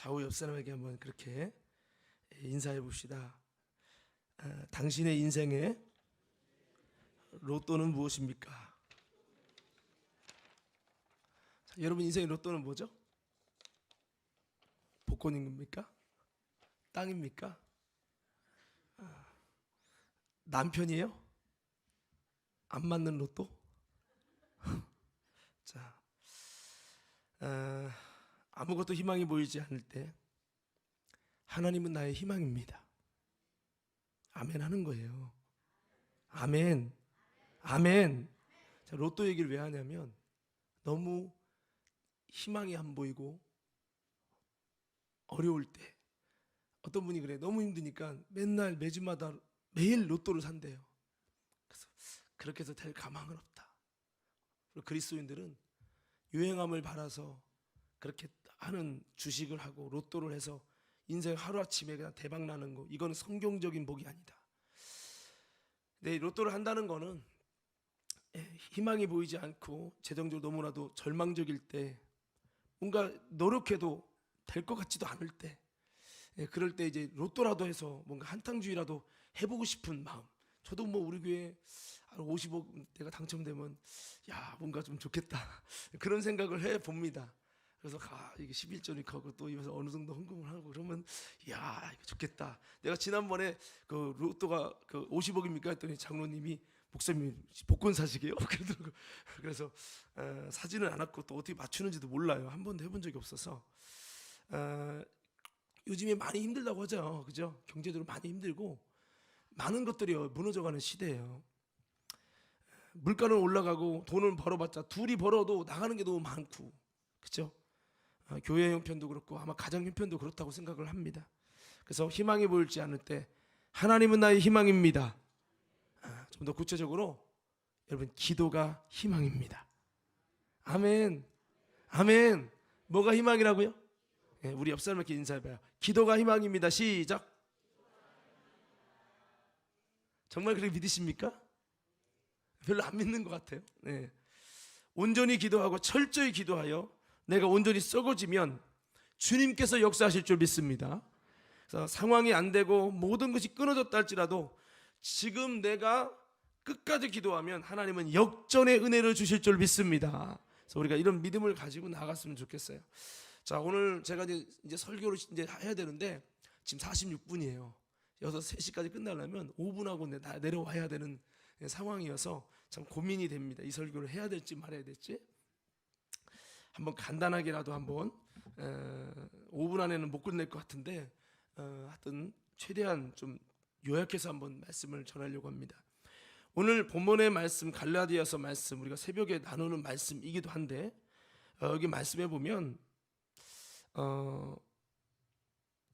좌우 옆 사람에게 한번 그렇게 인사해 봅시다. 당신의 인생의 로또는 무엇입니까? 자, 여러분 인생의 로또는 뭐죠? 복권입니까? 땅입니까? 남편이에요? 안 맞는 로또? 자, 아무것도 희망이 보이지 않을 때 하나님은 나의 희망입니다. 아멘 하는 거예요. 아멘. 아멘. 자, 로또 얘기를 왜 하냐면 너무 희망이 안 보이고 어려울 때 어떤 분이 그래, 너무 힘드니까 맨날 매주마다 매일 로또를 산대요. 그래서 그렇게 해서 될 가망은 없다. 그리고 그리스도인들은 유행함을 바라서 그렇게 하는 주식을 하고 로또를 해서 인생 하루아침에 그냥 대박 나는 거, 이건 성경적인 복이 아니다. 근데 로또를 한다는 거는 희망이 보이지 않고 재정적으로 너무나도 절망적일 때, 뭔가 노력해도 될 것 같지도 않을 때, 그럴 때 이제 로또라도 해서 뭔가 한탕주의라도 해보고 싶은 마음. 저도 뭐 우리 교회 50억 내가 당첨되면 야 뭔가 좀 좋겠다 그런 생각을 해 봅니다. 그래서 이게 11조니 가고 또 입에서 어느 정도 헌금을 하고 그러면 야 이거 좋겠다. 내가 지난번에 그 로또가 그 50억입니까 했더니 장로님이 목사님 복권 사시게요? 그러더라고요. 그래서 사지는 않았고 또 어떻게 맞추는지도 몰라요. 한 번도 해본 적이 없어서. 요즘에 많이 힘들다고 하죠. 그죠? 경제적으로 많이 힘들고 많은 것들이 무너져가는 시대예요. 물가는 올라가고 돈을 벌어봤자 둘이 벌어도 나가는 게 너무 많고, 그죠? 교회 형편도 그렇고 아마 가정 형편도 그렇다고 생각을 합니다. 그래서 희망이 보이지 않을 때 하나님은 나의 희망입니다. 좀 더 구체적으로 여러분 기도가 희망입니다. 아멘. 아멘. 뭐가 희망이라고요? 우리 옆 사람에게 인사해봐요. 기도가 희망입니다. 시작. 정말 그렇게 믿으십니까? 별로 안 믿는 것 같아요. 온전히 기도하고 철저히 기도하여 내가 온전히 썩어지면 주님께서 역사하실 줄 믿습니다. 그래서 상황이 안 되고 모든 것이 끊어졌다 할지라도 지금 내가 끝까지 기도하면 하나님은 역전의 은혜를 주실 줄 믿습니다. 그래서 우리가 이런 믿음을 가지고 나갔으면 좋겠어요. 자, 오늘 제가 이제 설교를 이제 해야 되는데 지금 46분이에요. 3시까지 끝나려면 5분하고 내려와야 되는 상황이어서 참 고민이 됩니다. 이 설교를 해야 될지 말아야 될지. 한번 간단하게라도 한번 5분 안에는 못 끝낼 것 같은데 하여튼 최대한 좀 요약해서 한번 말씀을 전하려고 합니다. 오늘 본문의 말씀 갈라디아서 말씀, 우리가 새벽에 나누는 말씀이기도 한데 여기 말씀해 보면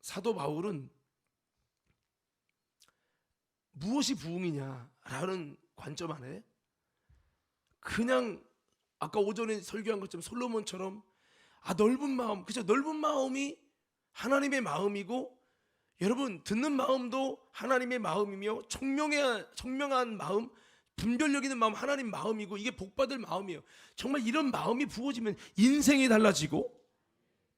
사도 바울은 무엇이 부흥이냐라는 관점 안에 그냥 아까 오전에 설교한 것처럼 솔로몬처럼 넓은 마음, 그죠? 넓은 마음이 하나님의 마음이고, 여러분 듣는 마음도 하나님의 마음이며 청명한 마음, 분별력 있는 마음 하나님 마음이고, 이게 복받을 마음이에요. 정말 이런 마음이 부어지면 인생이 달라지고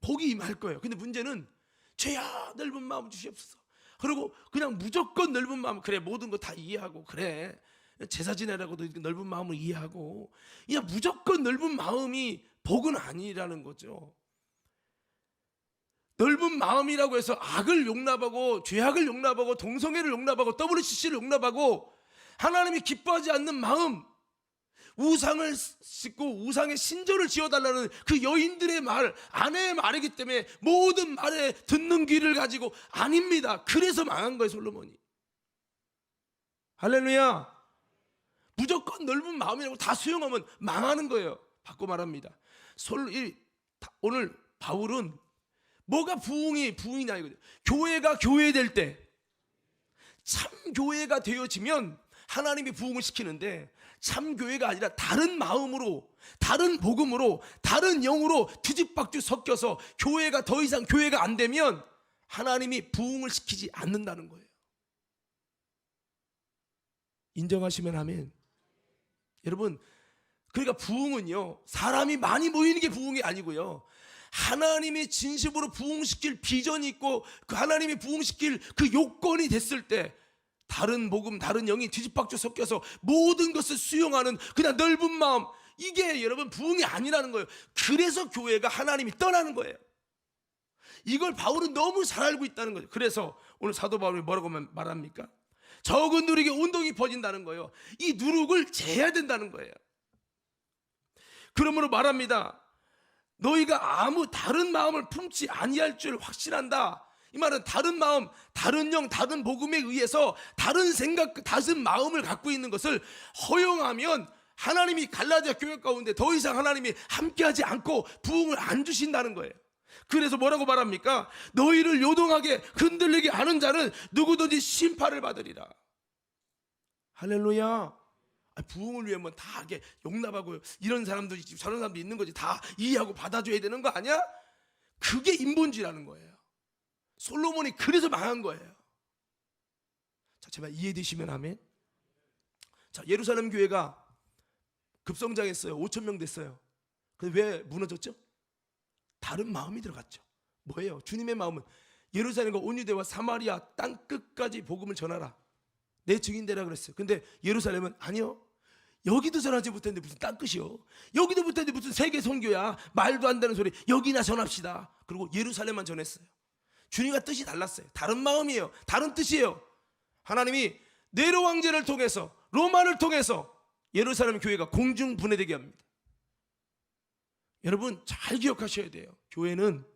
복이 임할 거예요. 근데 문제는 죄야 넓은 마음 주시옵소서. 그리고 그냥 무조건 넓은 마음, 그래 모든 거 다 이해하고, 그래 제사 지내라고도 넓은 마음을 이해하고, 그냥 무조건 넓은 마음이 복은 아니라는 거죠. 넓은 마음이라고 해서 악을 용납하고 죄악을 용납하고 동성애를 용납하고 WCC를 용납하고 하나님이 기뻐하지 않는 마음, 우상을 싣고 우상의 신전을 지어달라는 그 여인들의 말, 아내의 말이기 때문에 모든 말에 듣는 귀를 가지고 아닙니다. 그래서 망한 거예요, 솔로몬이. 할렐루야. 무조건 넓은 마음이라고 다 수용하면 망하는 거예요. 바꿔 말합니다. 오늘 바울은 뭐가 부흥이냐 이거죠. 교회가 교회될 때, 참 교회가 되어지면 하나님이 부흥을 시키는데, 참 교회가 아니라 다른 마음으로, 다른 복음으로, 다른 영으로 뒤집박죽 섞여서 교회가 더 이상 교회가 안 되면 하나님이 부흥을 시키지 않는다는 거예요. 인정하시면 아멘. 여러분, 그러니까 부흥은요, 사람이 많이 모이는 게 부흥이 아니고요, 하나님이 진심으로 부흥시킬 비전이 있고 그 하나님이 부흥시킬 그 요건이 됐을 때 다른 복음, 다른 영이 뒤집박죽 섞여서 모든 것을 수용하는 그냥 넓은 마음, 이게 여러분 부흥이 아니라는 거예요. 그래서 교회가 하나님이 떠나는 거예요. 이걸 바울은 너무 잘 알고 있다는 거죠. 그래서 오늘 사도 바울이 뭐라고 말합니까? 적은 누룩에 운동이 퍼진다는 거예요. 이 누룩을 제해야 된다는 거예요. 그러므로 말합니다. 너희가 아무 다른 마음을 품지 아니할 줄 확신한다. 이 말은 다른 마음, 다른 영, 다른 복음에 의해서 다른 생각, 다른 마음을 갖고 있는 것을 허용하면 하나님이 갈라디아 교회 가운데 더 이상 하나님이 함께하지 않고 부흥을 안 주신다는 거예요. 그래서 뭐라고 말합니까? 너희를 요동하게 흔들리게 하는 자는 누구든지 심판을 받으리라. 할렐루야. 부흥을 위하면 다 이렇게 용납하고 이런 사람도 있지 저런 사람도 있는 거지 다 이해하고 받아줘야 되는 거 아니야? 그게 인본주의라는 거예요. 솔로몬이 그래서 망한 거예요. 자, 제발 이해되시면 아멘. 자, 예루살렘 교회가 급성장했어요. 5,000명 됐어요. 근데 왜 무너졌죠? 다른 마음이 들어갔죠. 뭐예요? 주님의 마음은 예루살렘과 온유대와 사마리아 땅 끝까지 복음을 전하라. 내 증인 되라 그랬어요. 근데 예루살렘은 아니요. 여기도 전하지 못했는데 무슨 땅 끝이요. 여기도 못했는데 무슨 세계 선교야. 말도 안 되는 소리. 여기나 전합시다. 그리고 예루살렘만 전했어요. 주님과 뜻이 달랐어요. 다른 마음이에요. 다른 뜻이에요. 하나님이 네로 황제를 통해서 로마를 통해서 예루살렘 교회가 공중 분해되게 합니다. 여러분 잘 기억하셔야 돼요. 교회는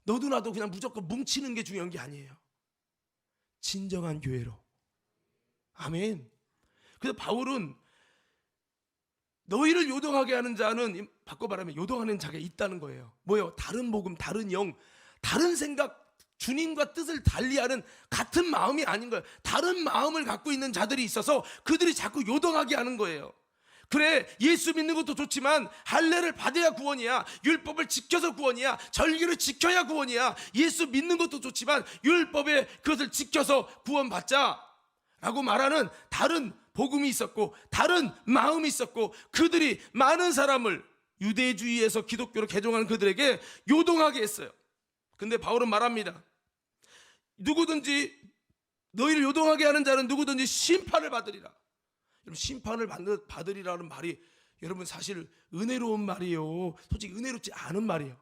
너도 나도 그냥 무조건 뭉치는 게 중요한 게 아니에요. 진정한 교회로. 아멘. 그래서 바울은 너희를 요동하게 하는 자는 바꿔 말하면 요동하는 자가 있다는 거예요. 뭐예요? 다른 복음, 다른 영, 다른 생각, 주님과 뜻을 달리하는 같은 마음이 아닌 거예요. 다른 마음을 갖고 있는 자들이 있어서 그들이 자꾸 요동하게 하는 거예요. 그래, 예수 믿는 것도 좋지만 할례를 받아야 구원이야. 율법을 지켜서 구원이야. 절기를 지켜야 구원이야. 예수 믿는 것도 좋지만 율법에 그것을 지켜서 구원받자 라고 말하는 다른 복음이 있었고 다른 마음이 있었고 그들이 많은 사람을 유대주의에서 기독교로 개종한 그들에게 요동하게 했어요. 근데 바울은 말합니다. 누구든지 너희를 요동하게 하는 자는 누구든지 심판을 받으리라. 여러분 심판을 받으리라는 말이 여러분 사실 은혜로운 말이에요. 솔직히 은혜롭지 않은 말이에요.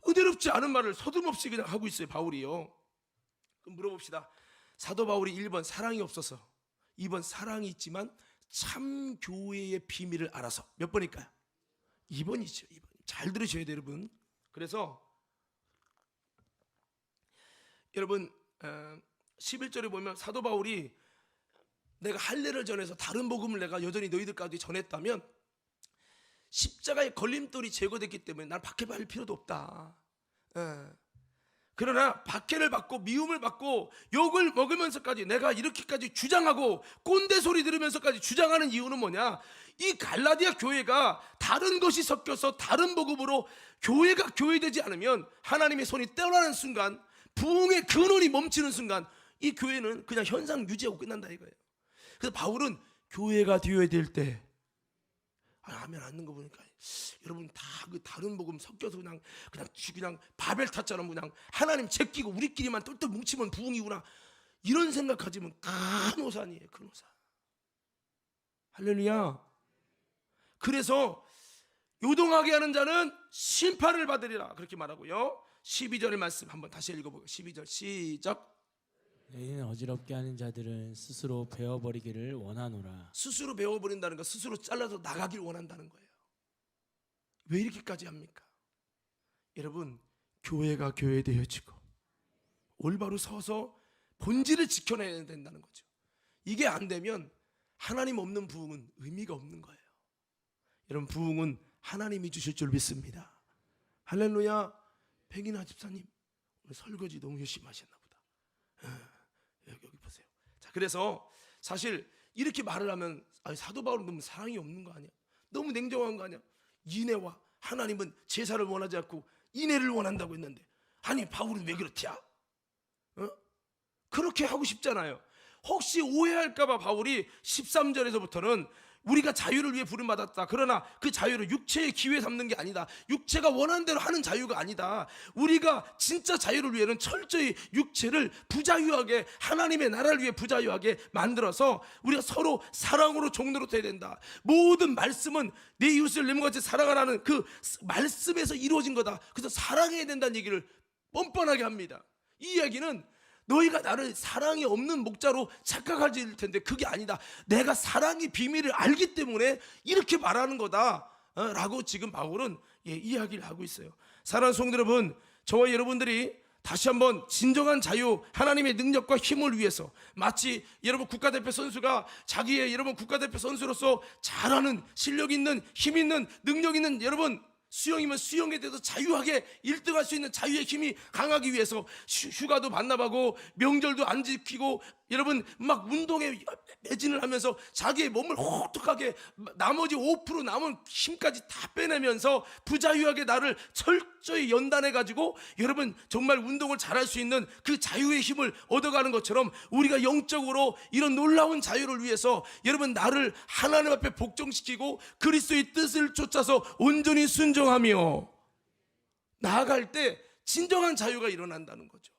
은혜롭지 않은 말을 서슴없이 그냥 하고 있어요 바울이요. 그럼 물어봅시다. 사도 바울이 1번 사랑이 없어서, 2번 사랑이 있지만 참 교회의 비밀을 알아서. 몇 번일까요? 2번이죠. 2번. 잘 들으셔야 돼요 여러분. 그래서 여러분 11절에 보면 사도 바울이 내가 할례를 전해서 다른 복음을 내가 여전히 너희들까지 전했다면 십자가의 걸림돌이 제거됐기 때문에 난 박해받을 필요도 없다. 그러나 박해를 받고 미움을 받고 욕을 먹으면서까지 내가 이렇게까지 주장하고 꼰대 소리 들으면서까지 주장하는 이유는 뭐냐? 이 갈라디아 교회가 다른 것이 섞여서 다른 복음으로 교회가 교회되지 않으면 하나님의 손이 떠나는 순간, 부흥의 근원이 멈추는 순간 이 교회는 그냥 현상 유지하고 끝난다 이거예요. 그래서 바울은 교회가 되어야 될 때 하면 않는 거 보니까 여러분 다 그 다른 복음 섞여서 그냥 바벨탑처럼 그냥 하나님 제끼고 우리끼리만 똘똘 뭉치면 부흥이구나 이런 생각하지만 큰 오산이에요. 큰 오산. 할렐루야. 그래서 요동하게 하는 자는 심판을 받으리라 그렇게 말하고요. 12절의 말씀 한번 다시 읽어보고 12절 시작. 너희는 어지럽게 하는 자들은 스스로 베어버리기를 원하노라. 스스로 베어버린다는 거 스스로 잘라서 나가길 원한다는 거예요. 왜 이렇게까지 합니까? 여러분 교회가 교회되어지고 올바로 서서 본질을 지켜내야 된다는 거죠. 이게 안 되면 하나님 없는 부흥은 의미가 없는 거예요. 여러분 부흥은 하나님이 주실 줄 믿습니다. 할렐루야. 백인아 집사님 오늘 설거지 너무 열심히 하셨나 보다. 여기 보세요. 자, 그래서 사실 이렇게 말을 하면 사도 바울은 너무 사랑이 없는 거 아니야? 너무 냉정한 거 아니야? 인애와 하나님은 제사를 원하지 않고 인애를 원한다고 했는데 아니 바울은 왜 그렇지야? 그렇게 하고 싶잖아요. 혹시 오해할까 봐 바울이 13절에서부터는 우리가 자유를 위해 부름받았다. 그러나 그 자유를 육체의 기회 삼는 게 아니다. 육체가 원하는 대로 하는 자유가 아니다. 우리가 진짜 자유를 위해는 철저히 육체를 부자유하게, 하나님의 나라를 위해 부자유하게 만들어서 우리가 서로 사랑으로 종로로 돼야 된다. 모든 말씀은 내 이웃을 내 몸같이 사랑하라는 그 말씀에서 이루어진 거다. 그래서 사랑해야 된다는 얘기를 뻔뻔하게 합니다. 이 이야기는 너희가 나를 사랑이 없는 목자로 착각할 텐데 그게 아니다. 내가 사랑의 비밀을 알기 때문에 이렇게 말하는 거다 라고 지금 바울은 이야기를 하고 있어요. 사랑하는 성도 여러분, 저와 여러분들이 다시 한번 진정한 자유, 하나님의 능력과 힘을 위해서, 마치 여러분 국가대표 선수가 자기의 여러분 국가대표 선수로서 잘하는, 실력 있는, 힘 있는, 능력 있는 여러분 수영이면 수영에 대해서 자유하게 1등할 수 있는 자유의 힘이 강하기 위해서 휴가도 반납하고 명절도 안 지키고 여러분 막 운동에 매진을 하면서 자기의 몸을 혹독하게 나머지 5% 남은 힘까지 다 빼내면서 부자유하게 나를 철저히 연단해 가지고 여러분 정말 운동을 잘할 수 있는 그 자유의 힘을 얻어가는 것처럼 우리가 영적으로 이런 놀라운 자유를 위해서 여러분 나를 하나님 앞에 복종시키고 그리스도의 뜻을 쫓아서 온전히 순종하며 나아갈 때 진정한 자유가 일어난다는 거죠.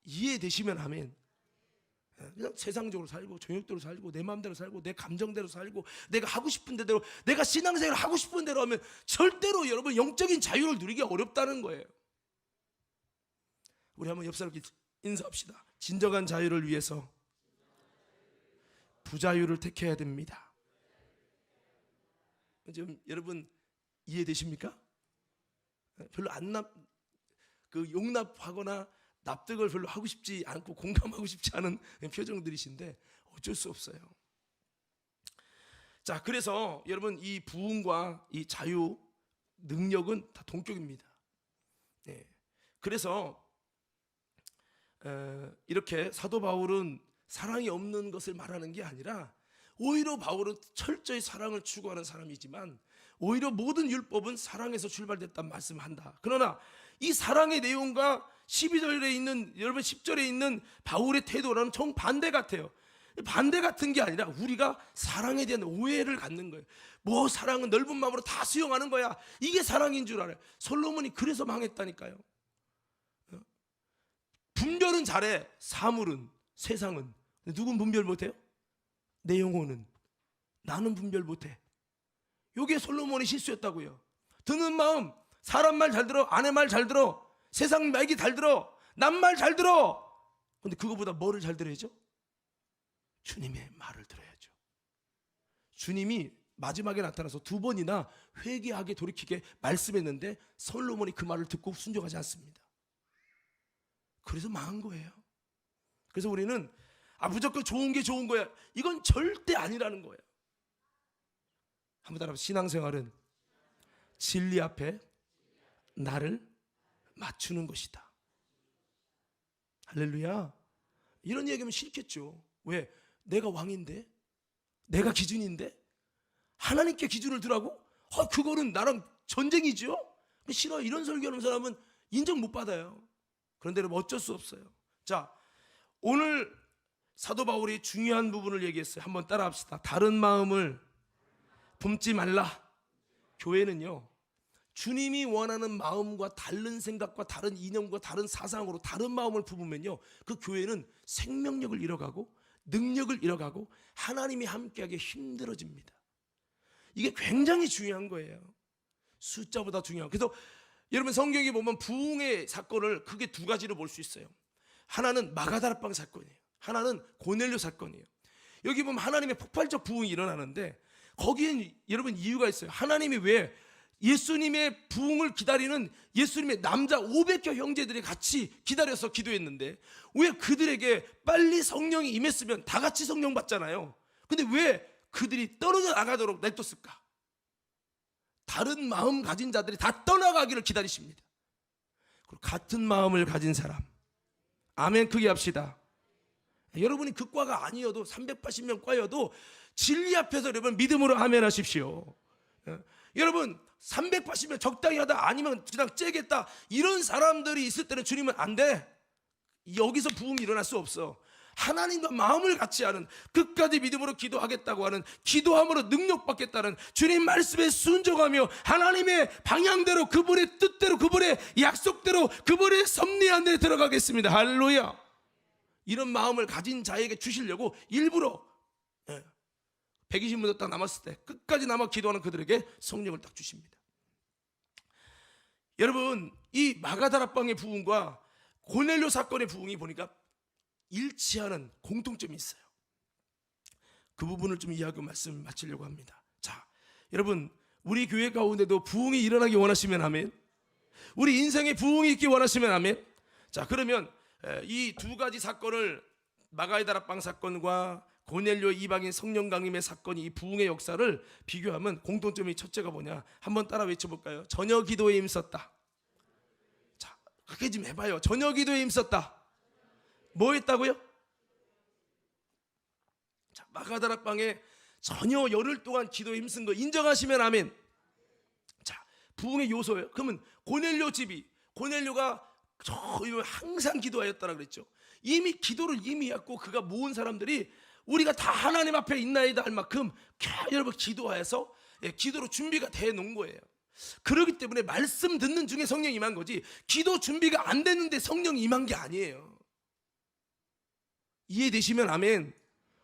이해되시면 아멘. 그냥 세상적으로 살고 정욕대로 살고 내 마음대로 살고 내 감정대로 살고 내가 하고 싶은 대로 내가 신앙생활을 하고 싶은 대로 하면 절대로 여러분 영적인 자유를 누리기 어렵다는 거예요. 우리 한번 옆 사람께 인사합시다. 진정한 자유를 위해서 부자유를 택해야 됩니다. 지금 여러분 이해되십니까? 별로 용납하거나 납득을 별로 하고 싶지 않고 공감하고 싶지 않은 표정들이신데 어쩔 수 없어요. 자, 그래서 여러분 이 부흥과 이 자유 능력은 다 동격입니다. 네. 그래서 이렇게 사도 바울은 사랑이 없는 것을 말하는 게 아니라 오히려 바울은 철저히 사랑을 추구하는 사람이지만 오히려 모든 율법은 사랑에서 출발됐다는 말씀을 한다. 그러나 이 사랑의 내용과 12절에 있는 여러분 10절에 있는 바울의 태도라는 정반대 같아요. 반대 같은 게 아니라 우리가 사랑에 대한 오해를 갖는 거예요. 뭐 사랑은 넓은 마음으로 다 수용하는 거야. 이게 사랑인 줄 알아요. 솔로몬이 그래서 망했다니까요. 분별은 잘해. 사물은, 세상은. 누군 분별 못해요? 내 영혼은. 나는 분별 못해. 이게 솔로몬의 실수였다고요. 듣는 마음, 사람 말 잘 들어, 아내 말 잘 들어, 세상 얘기 잘 들어, 남 말 잘 들어. 근데 그거보다 뭐를 잘 들어야죠? 주님의 말을 들어야죠. 주님이 마지막에 나타나서 2번이나 회개하게 돌이키게 말씀했는데 솔로몬이 그 말을 듣고 순종하지 않습니다. 그래서 망한 거예요. 그래서 우리는 무조건 좋은 게 좋은 거야, 이건 절대 아니라는 거예요. 한번 따라해보세요. 신앙생활은 진리 앞에 나를 맞추는 것이다. 할렐루야. 이런 얘기하면 싫겠죠. 왜? 내가 왕인데, 내가 기준인데 하나님께 기준을 두라고? 그거는 나랑 전쟁이죠. 싫어. 이런 설교하는 사람은 인정 못 받아요. 그런데 여러분 어쩔 수 없어요. 자, 오늘 사도 바울이 중요한 부분을 얘기했어요. 한번 따라합시다. 다른 마음을 품지 말라. 교회는요, 주님이 원하는 마음과 다른 생각과 다른 이념과 다른 사상으로 다른 마음을 품으면요, 그 교회는 생명력을 잃어가고 능력을 잃어가고 하나님이 함께하기 힘들어집니다. 이게 굉장히 중요한 거예요. 숫자보다 중요한. 그래서 여러분 성경에 보면 부흥의 사건을 크게 2가지로 볼 수 있어요. 하나는 마가다락방 사건이에요. 하나는 고넬료 사건이에요. 여기 보면 하나님의 폭발적 부흥이 일어나는데 거기엔 여러분 이유가 있어요. 하나님이 왜 예수님의 부흥을 기다리는 예수님의 남자 500여 형제들이 같이 기다려서 기도했는데 왜 그들에게 빨리 성령이 임했으면 다 같이 성령 받잖아요. 근데 왜 그들이 떨어져 나가도록 냅뒀을까? 다른 마음 가진 자들이 다 떠나가기를 기다리십니다. 그리고 같은 마음을 가진 사람, 아멘 크게 합시다. 여러분이 그 과가 아니어도 380명 과여도 진리 앞에서 여러분 믿음으로 아멘 하십시오. 여러분 380명 적당히 하다 아니면 그냥 째겠다 이런 사람들이 있을 때는 주님은 안 돼. 여기서 부흥이 일어날 수 없어. 하나님과 마음을 같이 하는, 끝까지 믿음으로 기도하겠다고 하는, 기도함으로 능력받겠다는 주님 말씀에 순종하며 하나님의 방향대로, 그분의 뜻대로, 그분의 약속대로, 그분의 섭리한 데 들어가겠습니다. 할렐루야. 이런 마음을 가진 자에게 주시려고 일부러 120분 딱 남았을 때 끝까지 남아 기도하는 그들에게 성령을 딱 주십니다. 여러분, 이 마가다락방의 부흥과 고넬료 사건의 부흥이 보니까 일치하는 공통점이 있어요. 그 부분을 좀 이해하고 말씀을 마치려고 합니다. 자, 여러분, 우리 교회 가운데도 부흥이 일어나기 원하시면 아멘. 우리 인생에 부흥이 있기 원하시면 아멘. 자, 그러면 이 두 가지 사건을, 마가의 다락방 사건과 고넬료 이방인 성령 강림의 사건이, 이 부흥의 역사를 비교하면 공통점이 첫째가 뭐냐? 한번 따라 외쳐볼까요? 저녁 기도에 힘썼다. 자, 그렇게 좀 해봐요. 저녁 기도에 힘썼다. 뭐 했다고요? 자, 마가다락방에 전혀 열흘 동안 기도에 힘쓴 거 인정하시면 아멘. 자, 부흥의 요소예요. 그러면 고넬료 집이, 고넬료가 항상 기도하였다라 그랬죠. 이미 기도를 이미 했고 그가 모은 사람들이 우리가 다 하나님 앞에 있나이다 할 만큼 여러분 기도하여서 기도로 준비가 돼 놓은 거예요. 그렇기 때문에 말씀 듣는 중에 성령이 임한 거지, 기도 준비가 안 됐는데 성령이 임한 게 아니에요. 이해되시면 아멘.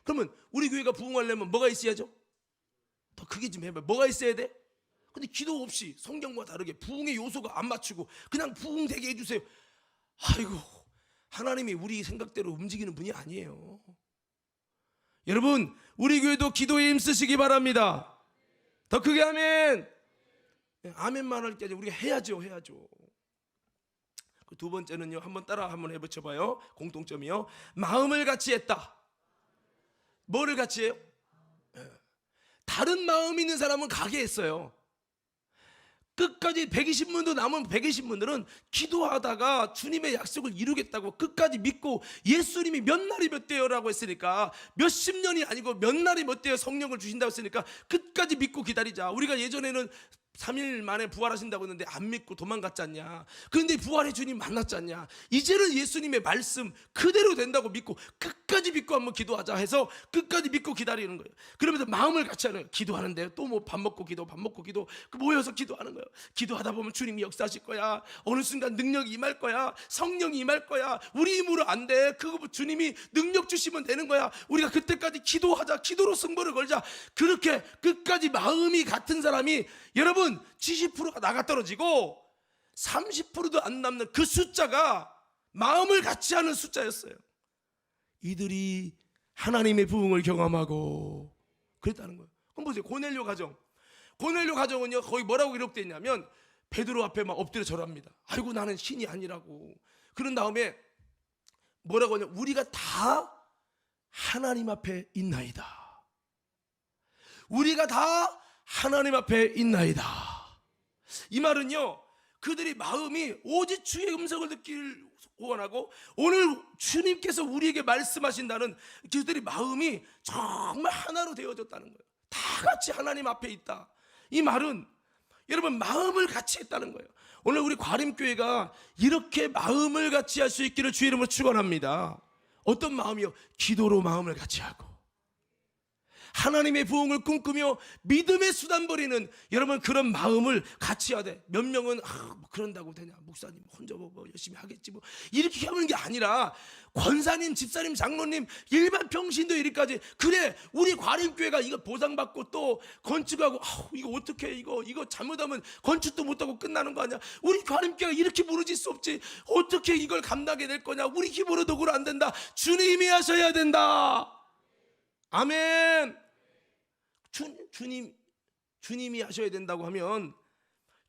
그러면 우리 교회가 부흥하려면 뭐가 있어야죠? 더 크게 좀 해봐요. 뭐가 있어야 돼? 근데 기도 없이 성경과 다르게 부흥의 요소가 안 맞추고 그냥 부흥되게 해주세요. 아이고, 하나님이 우리 생각대로 움직이는 분이 아니에요. 여러분, 우리 교회도 기도에 힘쓰시기 바랍니다. 더 크게 아멘. 아멘만 할 게 아니라 우리가 해야죠. 두 번째는요, 한번 따라 한번 해보쳐봐요. 공통점이요, 마음을 같이 했다. 뭐를 같이 해요? 다른 마음 있는 사람은 가게 했어요. 끝까지 120분도 남은 120분들은 기도하다가 주님의 약속을 이루겠다고 끝까지 믿고, 예수님이 몇 날이 몇 대요라고 했으니까, 몇십 년이 아니고 몇 날이 몇 대요 성령을 주신다고 했으니까 끝까지 믿고 기다리자. 우리가 예전에는 3일 만에 부활하신다고 했는데 안 믿고 도망갔지 않냐? 그런데 부활의 주님 만났지 않냐? 이제는 예수님의 말씀 그대로 된다고 믿고 끝까지 믿고 한번 기도하자 해서 끝까지 믿고 기다리는 거예요. 그러면서 마음을 같이 하는 거예요. 기도하는데 또 뭐 밥 먹고 기도 모여서 기도하는 거예요. 기도하다 보면 주님이 역사하실 거야. 어느 순간 능력이 임할 거야. 성령이 임할 거야. 우리 힘으로 안 돼. 그거 주님이 능력 주시면 되는 거야. 우리가 그때까지 기도하자. 기도로 승부를 걸자. 그렇게 끝까지 마음이 같은 사람이, 여러분, 70%가 나가 떨어지고 30%도 안 남는 그 숫자가 마음을 같이 하는 숫자였어요. 이들이 하나님의 부흥을 경험하고 그랬다는 거예요. 그럼 보세요. 고넬료 가정은요, 거기 뭐라고 기록되어 있냐면 베드로 앞에 막 엎드려 절합니다. 아이고, 나는 신이 아니라고. 그런 다음에 뭐라고 하냐, 우리가 다 하나님 앞에 있나이다. 우리가 다 하나님 앞에 있나이다. 이 말은요, 그들이 마음이 오직 주의 음성을 듣기를 원하고 오늘 주님께서 우리에게 말씀하신다는 그들이 마음이 정말 하나로 되어졌다는 거예요. 다 같이 하나님 앞에 있다. 이 말은 여러분, 마음을 같이 했다는 거예요. 오늘 우리 과림교회가 이렇게 마음을 같이 할 수 있기를 주의 이름으로 축원합니다. 어떤 마음이요? 기도로 마음을 같이 하고 하나님의 부흥을 꿈꾸며 믿음의 수단 버리는, 여러분, 그런 마음을 같이 해야 돼. 몇 명은 뭐 그런다고 되냐, 목사님 혼자 뭐 열심히 하겠지 뭐 이렇게 하는 게 아니라, 권사님, 집사님, 장로님, 일반 평신도 이리까지, 그래 우리 과림교회가 이거 보상받고 또 건축하고, 이거 어떻게 이거 잘못하면 건축도 못하고 끝나는 거 아니야. 우리 과림교회가 이렇게 무너질 수 없지. 어떻게 이걸 감당해야 될 거냐. 우리 힘으로 도구로 안 된다. 주님이 하셔야 된다. 아멘. 주님이 하셔야 된다고 하면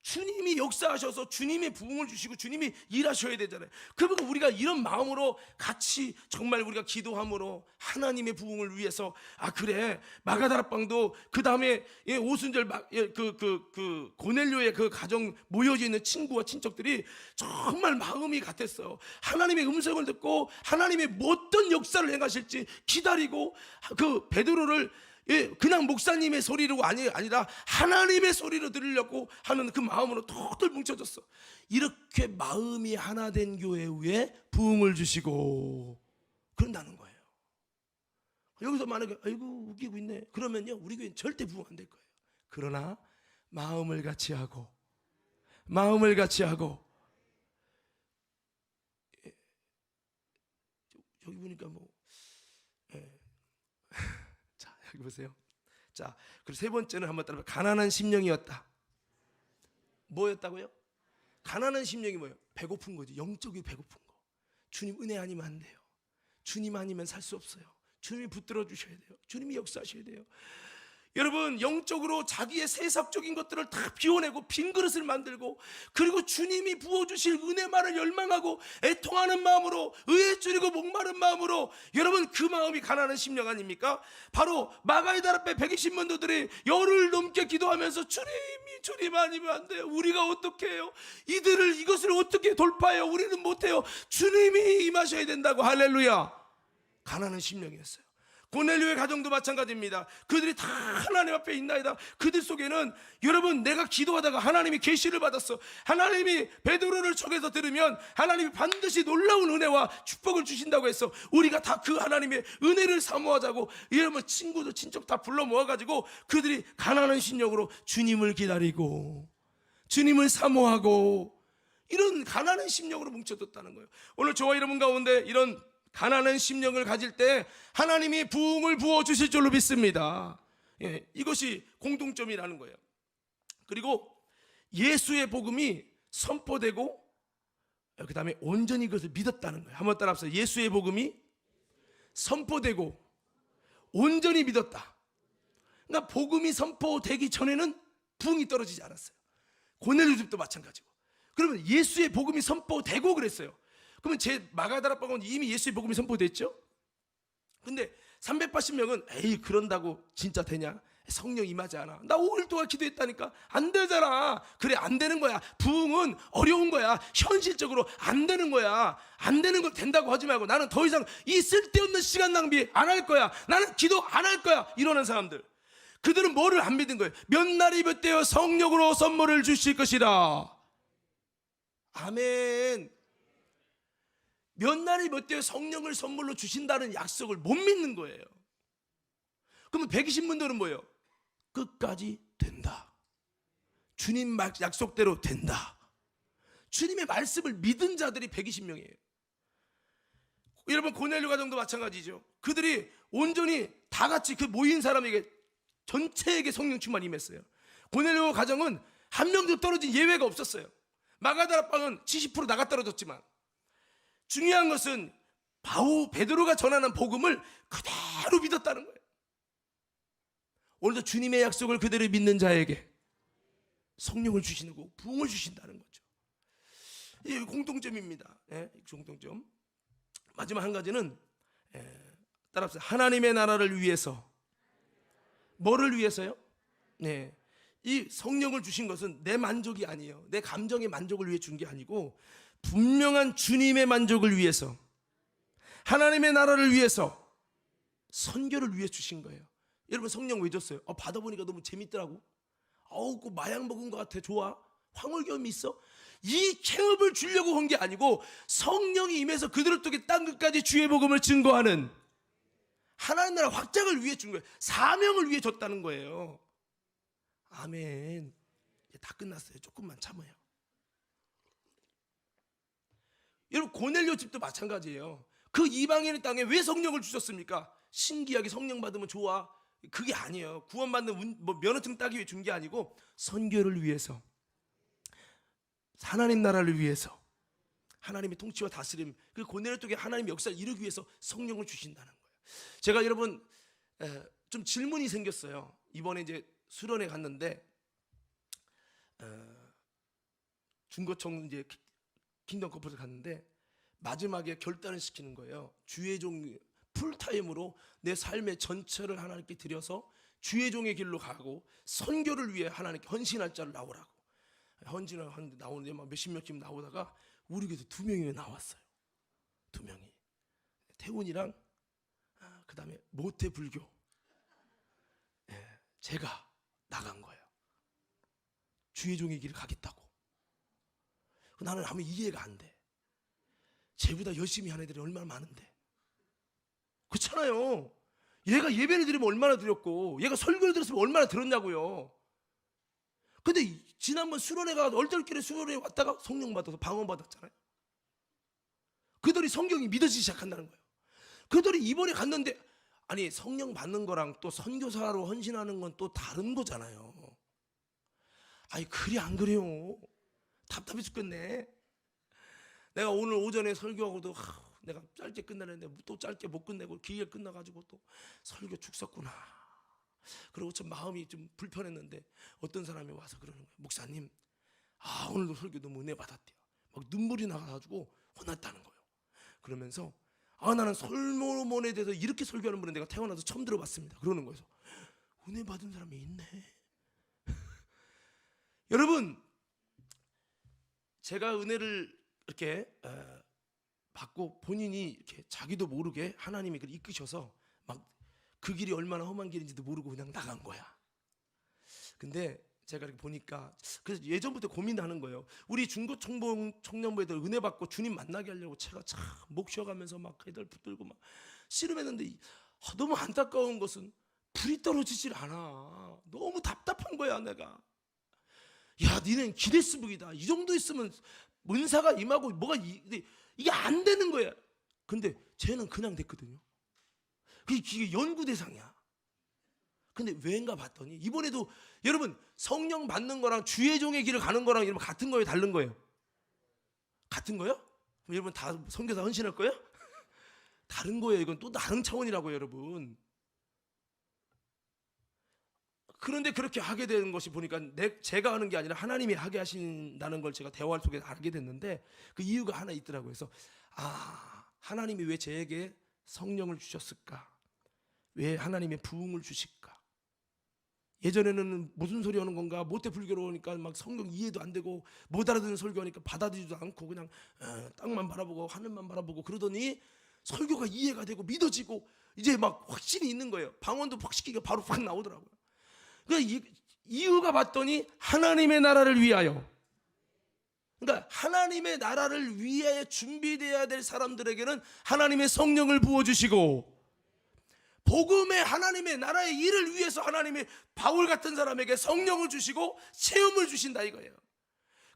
주님이 역사하셔서 주님의 부흥을 주시고 주님이 일하셔야 되잖아요. 그러면 우리가 이런 마음으로 같이 정말 우리가 기도함으로 하나님의 부흥을 위해서, 그래, 마가다락방도 그 다음에 오순절 그 고넬료의 그 가정 모여져 있는 친구와 친척들이 정말 마음이 같았어요. 하나님의 음성을 듣고 하나님의 어떤 역사를 행하실지 기다리고, 그 베드로를 그냥 목사님의 소리로 아니라 하나님의 소리로 들으려고 하는 그 마음으로 똘똘 뭉쳐졌어. 이렇게 마음이 하나 된 교회 위에 부흥을 주시고 그런다는 거예요. 여기서 만약에 아이고 웃기고 있네 그러면요 우리 교회는 절대 부흥 안 될 거예요. 그러나 마음을 같이 하고 여기 보니까 뭐 자, 여기 보세요. 자, 그리고 세 번째는 한번 따라봐. 가난한 심령이었다. 뭐였다고요? 가난한 심령이 뭐예요? 배고픈 거지. 영적으로 배고픈 거. 주님 은혜 아니면 안 돼요. 주님 아니면 살 수 없어요. 주님이 붙들어 주셔야 돼요. 주님이 역사하셔야 돼요. 여러분, 영적으로 자기의 세상적인 것들을 다 비워내고 빈 그릇을 만들고, 그리고 주님이 부어주실 은혜만을 열망하고 애통하는 마음으로, 의에 줄이고 목마른 마음으로, 여러분 그 마음이 가난한 심령 아닙니까? 바로 마가이다 앞에 120만도들이 열흘 넘게 기도하면서 주님 아니면 안 돼요. 우리가 어떻게 해요? 이것을 어떻게 돌파해요? 우리는 못해요. 주님이 임하셔야 된다고. 할렐루야. 가난한 심령이었어요. 고넬료의 가정도 마찬가지입니다. 그들이 다 하나님 앞에 있나이다. 그들 속에는 여러분 내가 기도하다가 하나님이 계시를 받았어. 하나님이 베드로를 적에서 들으면 하나님이 반드시 놀라운 은혜와 축복을 주신다고 했어. 우리가 다 그 하나님의 은혜를 사모하자고 여러분 친구도 친척 다 불러 모아가지고 그들이 가난한 심령으로 주님을 기다리고 주님을 사모하고 이런 가난한 심령으로 뭉쳐졌다는 거예요. 오늘 저와 여러분 가운데 이런 가난한 심령을 가질 때 하나님이 부흥을 부어주실 줄로 믿습니다. 이것이 공통점이라는 거예요. 그리고 예수의 복음이 선포되고 그 다음에 온전히 그것을 믿었다는 거예요. 한번 따라합시다. 예수의 복음이 선포되고 온전히 믿었다. 그러니까 복음이 선포되기 전에는 부흥이 떨어지지 않았어요. 고넬료 집도 마찬가지고. 그러면 예수의 복음이 선포되고 그랬어요. 그러면 제 마가다락방은 이미 예수의 복음이 선포됐죠? 근데 380명은 에이 그런다고 진짜 되냐? 성령 임하지 않아. 나 5일 동안 기도했다니까. 안 되잖아. 그래 안 되는 거야. 부흥은 어려운 거야. 현실적으로 안 되는 거야. 안 되는 걸 된다고 하지 말고 나는 더 이상 이 쓸데없는 시간 낭비 안 할 거야. 나는 기도 안 할 거야. 이러는 사람들. 그들은 뭐를 안 믿은 거예요? 몇 날이 몇 되어 성령으로 선물을 주실 것이라. 아멘. 몇 날이 몇 대에 성령을 선물로 주신다는 약속을 못 믿는 거예요. 그러면 120분들은 뭐예요? 끝까지 된다. 주님 약속대로 된다. 주님의 말씀을 믿은 자들이 120명이에요. 여러분 고넬료 가정도 마찬가지죠. 그들이 온전히 다 같이 그 모인 사람에게 전체에게 성령 충만이 임했어요. 고넬료 가정은 한 명도 떨어진 예외가 없었어요. 마가다락방은 70% 나가 떨어졌지만 중요한 것은 베드로가 전하는 복음을 그대로 믿었다는 거예요. 오늘도 주님의 약속을 그대로 믿는 자에게 성령을 주시고 부흥을 주신다는 거죠. 이게 공통점입니다. 공통점. 마지막 한 가지는 따라합시다. 하나님의 나라를 위해서. 뭐를 위해서요? 이 성령을 주신 것은 내 만족이 아니에요. 내 감정의 만족을 위해 준 게 아니고 분명한 주님의 만족을 위해서, 하나님의 나라를 위해서, 선교를 위해 주신 거예요. 여러분 성령 왜 줬어요? 받아보니까 너무 재밌더라고. 그 마약 먹은 것 같아. 좋아. 황홀경험이 있어. 이 체험을 주려고 한 게 아니고 성령이 임해서 그들을 통해 땅 끝까지 주의 복음을 증거하는 하나님 나라 확장을 위해 준 거예요. 사명을 위해 줬다는 거예요. 아멘. 이제 다 끝났어요. 조금만 참아요. 여러분 고넬료 집도 마찬가지예요. 그 이방인의 땅에 왜 성령을 주셨습니까? 신기하게 성령 받으면 좋아. 그게 아니에요. 구원받는 면허증 따기 위해 준 게 아니고 선교를 위해서, 하나님 나라를 위해서, 하나님의 통치와 다스림, 그 고넬료 쪽에 하나님의 역사를 이루기 위해서 성령을 주신다는 거예요. 제가 여러분 좀 질문이 생겼어요. 이번에 이제 수련회 갔는데 중고청 이제 킹덤 커플을 갔는데 마지막에 결단을 시키는 거예요. 주의 종 풀타임으로 내 삶의 전체를 하나님께 드려서 주의 종의 길로 가고 선교를 위해 하나님께 헌신할 자를 나오라고. 헌신을 하는데 나오는데 막 몇십 명쯤 나오다가 우리 교회에서 2명이 나왔어요. 2명이. 태훈이랑 그 다음에 모태불교. 제가 나간 거예요. 주의 종의 길을 가겠다고. 나는 아무 이해가 안 돼. 쟤보다 열심히 하는 애들이 얼마나 많은데. 그렇잖아요. 얘가 예배를 드리면 얼마나 드렸고 얘가 설교를 들었으면 얼마나 들었냐고요. 근데 지난번 수련회 가서 얼떨결에 수련회 왔다가 성령 받아서 방언 받았잖아요. 그들이 성경이 믿어지기 시작한다는 거예요. 그들이 이번에 갔는데 아니 성령 받는 거랑 또 선교사로 헌신하는 건 또 다른 거잖아요. 아니 그리 안 그래요. 답답해 죽겠네. 내가 오늘 오전에 설교하고도 내가 짧게 끝내는데 또 짧게 못 끝내고 길게 끝나가지고 또 설교 죽었구나. 그리고 좀 마음이 좀 불편했는데 어떤 사람이 와서 그러는 거예요. 목사님, 오늘도 설교 너무 은혜 받았대요. 막 눈물이 나가지고 혼났다는 거예요. 그러면서 나는 솔로몬에 대해서 이렇게 설교하는 분은 내가 태어나서 처음 들어봤습니다. 그러는 거예요. 은혜 받은 사람이 있네. 여러분, 제가 은혜를 이렇게 받고 본인이 이렇게 자기도 모르게 하나님이 그걸 이끄셔서 막 그 길이 얼마나 험한 길인지도 모르고 그냥 나간 거야. 근데 제가 이렇게 보니까 그래서 예전부터 고민하는 거예요. 우리 중고청년부 애들 은혜 받고 주님 만나게 하려고 제가 참 목 쉬어가면서 막 애들 붙들고 막 씨름했는데 너무 안타까운 것은 불이 떨어지질 않아. 너무 답답한 거야 내가. 야, 니는 기네스북이다. 이 정도 있으면 은사가 임하고 뭐가 이게 안 되는 거야. 근데 쟤는 그냥 됐거든요. 이게 연구 대상이야. 근데 왜인가 봤더니 이번에도 여러분 성령 받는 거랑 주의 종의 길을 가는 거랑 여러분 같은 거예요, 다른 거예요? 같은 거예요? 그럼 여러분 다 선교사 헌신할 거예요? 다른 거예요. 이건 또 다른 차원이라고요, 여러분. 그런데 그렇게 하게 되는 것이 보니까 제가 하는 게 아니라 하나님이 하게 하신다는 걸 제가 대화 속에 알게 됐는데 그 이유가 하나 있더라고요. 그래서 하나님이 왜 저에게 성령을 주셨을까? 왜 하나님의 부흥을 주실까? 예전에는 무슨 소리 하는 건가? 모태불교로 오니까 막 성경 이해도 안 되고 못 알아듣는 설교하니까 받아들이지도 않고 그냥 땅만 바라보고 하늘만 바라보고 그러더니 설교가 이해가 되고 믿어지고 이제 막 확신이 있는 거예요. 방언도 확실히 바로 확 나오더라고요. 그러니까 이유가 봤더니 하나님의 나라를 위하여, 그러니까 하나님의 나라를 위해 준비되어야 될 사람들에게는 하나님의 성령을 부어주시고 복음의 하나님의 나라의 일을 위해서 하나님이 바울 같은 사람에게 성령을 주시고 체험을 주신다 이거예요.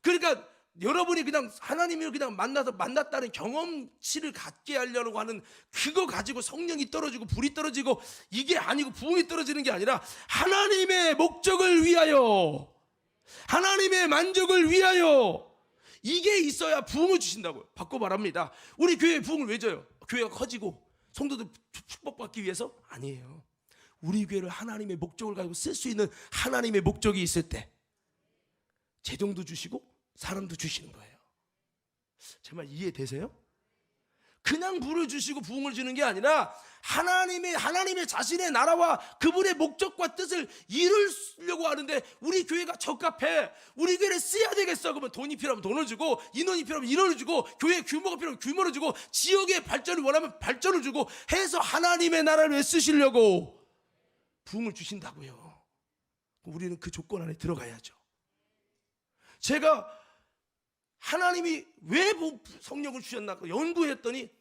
그러니까 여러분이 그냥 하나님을 그냥 만났다는 경험치를 갖게 하려고 하는 그거 가지고 성령이 떨어지고 불이 떨어지고 이게 아니고 부흥이 떨어지는 게 아니라 하나님의 목적을 위하여, 하나님의 만족을 위하여 이게 있어야 부흥을 주신다고요. 바꿔 말합니다. 우리 교회 부흥을 왜 줘요? 교회가 커지고 성도들 축복받기 위해서? 아니에요. 우리 교회를 하나님의 목적을 가지고 쓸 수 있는 하나님의 목적이 있을 때 재정도 주시고 사람도 주시는 거예요. 정말 이해되세요? 그냥 불을 주시고 부흥을 주는 게 아니라 하나님의 자신의 나라와 그분의 목적과 뜻을 이루려고 하는데 우리 교회가 적합해. 우리 교회를 써야 되겠어. 그러면 돈이 필요하면 돈을 주고 인원이 필요하면 인원을 주고 교회 규모가 필요하면 규모를 주고 지역의 발전을 원하면 발전을 주고 해서 하나님의 나라를 쓰시려고 부흥을 주신다고요. 우리는 그 조건 안에 들어가야죠. 제가 하나님이 왜 성령을 주셨나 연구했더니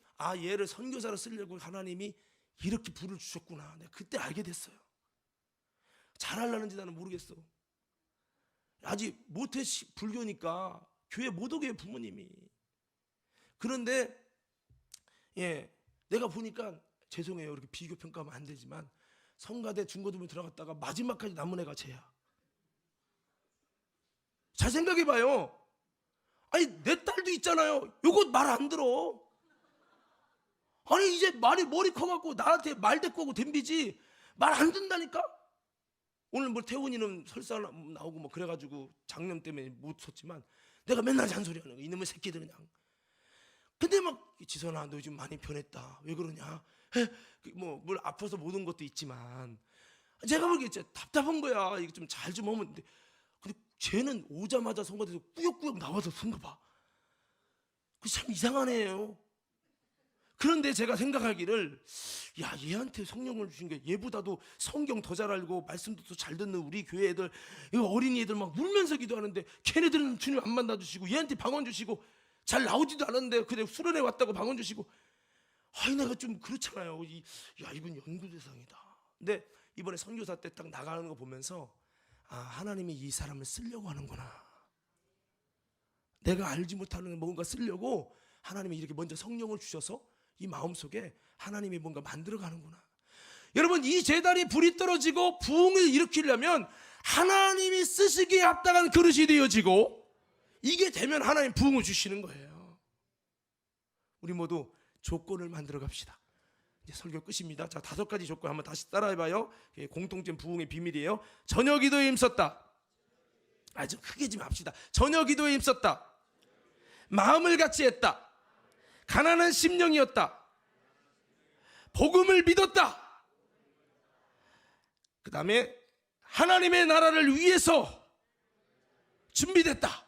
얘를 선교사로 쓰려고 하나님이 이렇게 불을 주셨구나. 내가 그때 알게 됐어요. 잘하려는지 나는 모르겠어. 아직 모태 불교니까 교회 못 오게 해요, 부모님이. 그런데 내가 보니까 죄송해요. 이렇게 비교 평가하면 안 되지만 성가대 중고등부 들어갔다가 마지막까지 남은 애가 쟤야. 잘 생각해봐요. 아니 내 딸도 있잖아요. 요거 말 안 들어. 아니 이제 머리 커갖고 나한테 말 대꾸하고 덤비지 말 안 듣는다니까. 오늘 뭐 태훈이는 설사 나오고 뭐 그래가지고 장염 때문에 못 섰지만 내가 맨날 잔소리하는 거 이놈의 새끼들 그냥. 근데 막 지선아 너 요즘 많이 변했다. 왜 그러냐? 뭘 아파서 못 온 것도 있지만 제가 보기에 진짜 답답한 거야. 이거 좀 잘 좀 하면. 근데 쟤는 오자마자 성가대에서 꾸역꾸역 나와서 쓴 거 봐. 참 이상한 애예요. 그런데 제가 생각하기를 얘한테 성령을 주신 게 얘보다도 성경 더 잘 알고 말씀도 더 잘 듣는 우리 교회 애들, 어린이 애들 막 울면서 기도하는데 걔네들은 주님 안 만나주시고 얘한테 방언 주시고 잘 나오지도 않았는데 그냥 수련회 왔다고 방언 주시고 아니 내가 좀 그렇잖아요. 야 이건 연구 대상이다. 근데 이번에 선교사 때 딱 나가는 거 보면서 아 하나님이 이 사람을 쓰려고 하는구나. 내가 알지 못하는 뭔가 쓰려고 하나님이 이렇게 먼저 성령을 주셔서 이 마음속에 하나님이 뭔가 만들어 가는구나. 여러분 이 제단이 불이 떨어지고 부흥을 일으키려면 하나님이 쓰시기에 합당한 그릇이 되어지고 이게 되면 하나님 부흥을 주시는 거예요. 우리 모두 조건을 만들어 갑시다. 이제 설교 끝입니다. 자, 5가지 조건 한번 다시 따라해봐요. 공통된 부흥의 비밀이에요. 전혀 기도에 힘썼다. 좀 크게 좀 합시다. 전혀 기도에 힘썼다. 마음을 같이 했다. 가난한 심령이었다. 복음을 믿었다. 그 다음에 하나님의 나라를 위해서 준비됐다.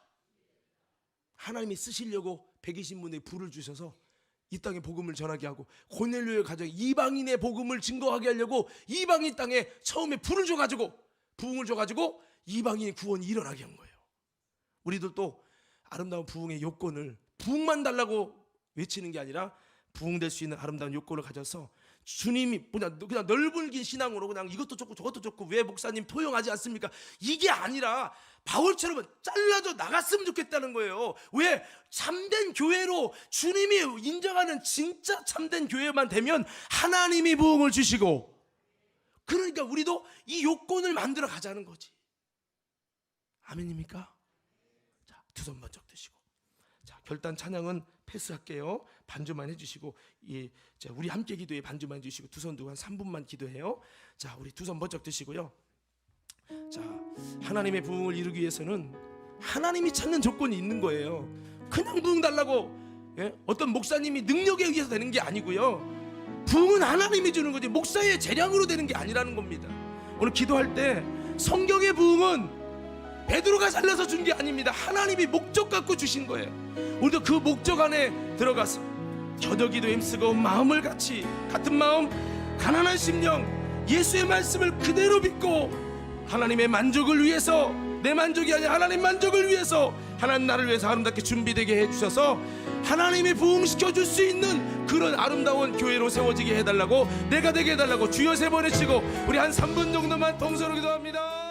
하나님이 쓰시려고 120문에 불을 주셔서 이 땅에 복음을 전하게 하고 고넬료의 가정에 이방인의 복음을 증거하게 하려고 이방인 땅에 처음에 불을 줘가지고 부흥을 줘가지고 이방인의 구원이 일어나게 한 거예요. 우리들도 아름다운 부흥의 요건을 부흥만 달라고 외치는 게 아니라 부흥될 수 있는 아름다운 요건을 가져서 주님이 그냥 넓은 신앙으로 그냥 이것도 좋고 저것도 좋고 왜 목사님 토용하지 않습니까? 이게 아니라 바울처럼 잘라져 나갔으면 좋겠다는 거예요. 왜? 참된 교회로 주님이 인정하는 진짜 참된 교회만 되면 하나님이 부흥을 주시고 그러니까 우리도 이 요건을 만들어 가자는 거지. 아멘입니까? 자, 두 손 번쩍 드시고 자, 결단 찬양은 패스할게요. 반주만 해주시고 우리 함께 기도에 반주만 해주시고 두 손 두고 한 3분만 기도해요. 자, 우리 두 손 번쩍 드시고요. 자, 하나님의 부흥을 이루기 위해서는 하나님이 찾는 조건이 있는 거예요. 그냥 부흥 달라고 어떤 목사님이 능력에 의해서 되는 게 아니고요. 부흥은 하나님이 주는 거지 목사의 재량으로 되는 게 아니라는 겁니다. 오늘 기도할 때 성경의 부흥은 베드로가 잘라서 준 게 아닙니다. 하나님이 목적 갖고 주신 거예요. 우리도 그 목적 안에 들어가서 전혀 기도에 힘쓰고 마음을 같은 마음 가난한 심령 예수의 말씀을 그대로 믿고 하나님의 만족을 위해서 내 만족이 아니라 하나님 만족을 위해서 하나님 나를 위해서 아름답게 준비되게 해주셔서 하나님이 부흥시켜 줄 수 있는 그런 아름다운 교회로 세워지게 해달라고 내가 되게 해달라고 주여 3번 외치고 우리 한 3분 정도만 동서로 기도합니다.